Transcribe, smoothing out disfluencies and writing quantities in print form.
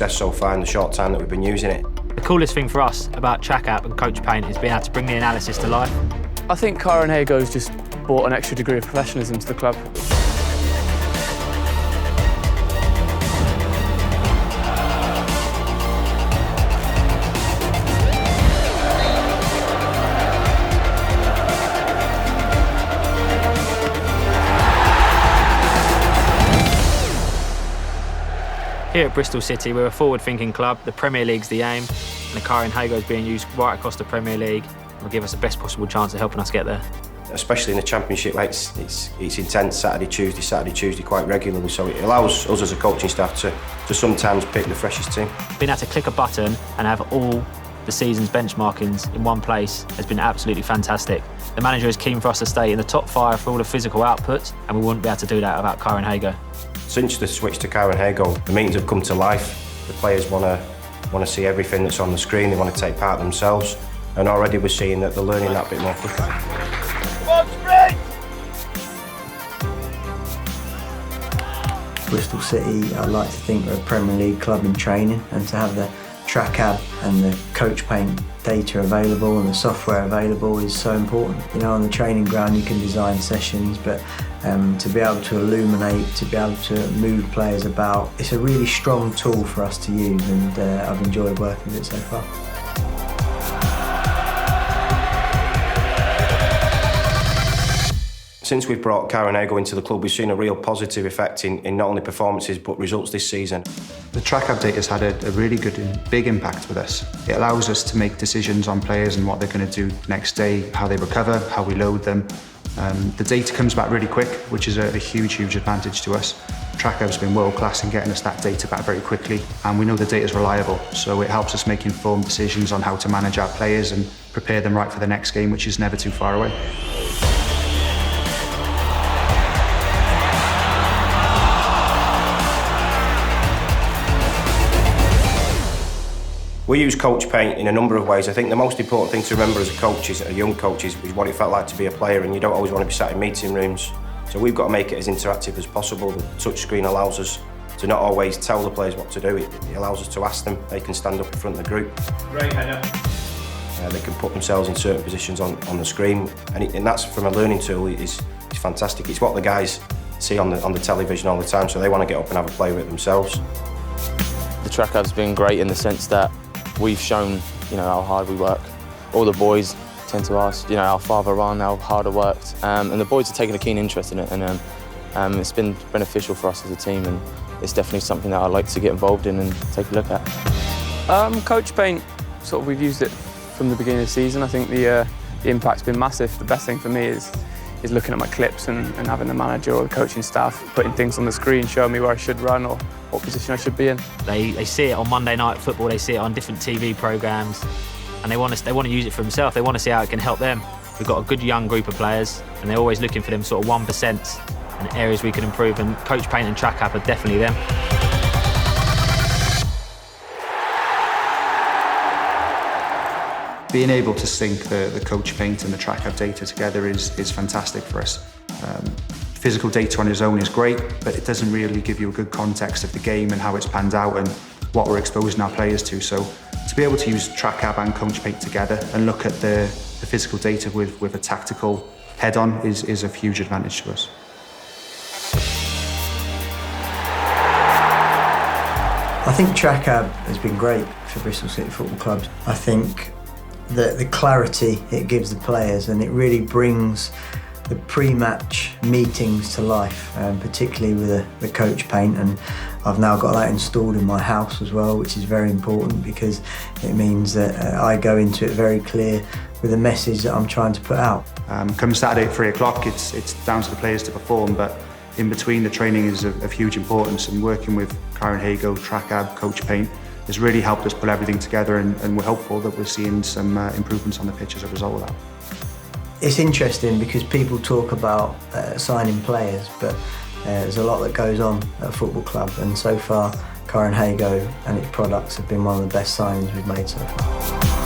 So far in the short time that we've been using it. The coolest thing for us about TRACAB and Coach Paint is being able to bring the analysis to life. I think Karen Hago's just brought an extra degree of professionalism to the club. Here at Bristol City, we're a forward-thinking club. The Premier League's the aim, and the Karen Hago is being used right across the Premier League and will give us the best possible chance of helping us get there. Especially in the Championship, it's intense Saturday, Tuesday, quite regularly, so it allows us as a coaching staff to sometimes pick the freshest team. Being able to click a button and have all the season's benchmarkings in one place has been absolutely fantastic. The manager is keen for us to stay in the top 5 for all the physical outputs, and we wouldn't be able to do that without Karen Hago. Since the switch to Karen Hago, the meetings have come to life. The players want to see everything that's on the screen. They want to take part themselves, and already we're seeing that they're learning that bit more quickly. Bristol City, I like to think we're a Premier League club in training, and to have the TRACAB and the Coach Paint data available and the software available is so important. You know, on the training ground you can design sessions, but to be able to illuminate, to be able to move players about, it's a really strong tool for us to use, and I've enjoyed working with it so far. Since we've brought Karen Hago into the club, we've seen a real positive effect in not only performances but results this season. The TRACAB data has had a really good and big impact with us. It allows us to make decisions on players and what they're going to do next day, how they recover, how we load them. The data comes back really quick, which is a huge advantage to us. TRACAB's been world class in getting us that data back very quickly, and we know the data is reliable, so it helps us make informed decisions on how to manage our players and prepare them right for the next game, which is never too far away. We use Coach Paint in a number of ways. I think the most important thing to remember as a coach, a young coach, is what it felt like to be a player, and you don't always want to be sat in meeting rooms. So we've got to make it as interactive as possible. The touch screen allows us to not always tell the players what to do. It allows us to ask them. They can stand up in front of the group. Great header. They can put themselves in certain positions on the screen, and that's from a learning tool. It's fantastic. It's what the guys see on the television all the time, so they want to get up and have a play with it themselves. The TRACAB's been great in the sense that we've shown, how hard we work. All the boys tend to ask, how far they run, how hard I worked, and the boys are taking a keen interest in it, and it's been beneficial for us as a team, and it's definitely something that I'd like to get involved in and take a look at. Coach Paint, we've used it from the beginning of the season. I think the impact's been massive. The best thing for me is looking at my clips and having the manager or the coaching staff putting things on the screen, showing me where I should run or what position I should be in. They see it on Monday Night Football, they see it on different TV programmes, and they want to use it for themselves. They want to see how it can help them. We've got a good young group of players, and they're always looking for them sort of 1% and areas we can improve, and Coach Paint and TRACAB are definitely them. Being able to sync the Coach Paint and the TRACAB data together is fantastic for us. Physical data on its own is great, but it doesn't really give you a good context of the game and how it's panned out and what we're exposing our players to. So to be able to use TRACAB and Coach Paint together and look at the physical data with a tactical head-on is a huge advantage to us. I think TRACAB has been great for Bristol City Football Club. I think the clarity it gives the players, and it really brings the pre-match meetings to life, particularly with the Coach Paint, and I've now got that installed in my house as well, which is very important because it means that I go into it very clear with the message that I'm trying to put out. Come Saturday at 3 o'clock, it's down to the players to perform, but in between the training is of huge importance, and working with Karen Hago, TRACAB, Coach Paint has really helped us put everything together, and we're hopeful that we're seeing some improvements on the pitch as a result of that. It's interesting because people talk about signing players, but there's a lot that goes on at a football club, and so far Karen Hago and its products have been one of the best signings we've made so far.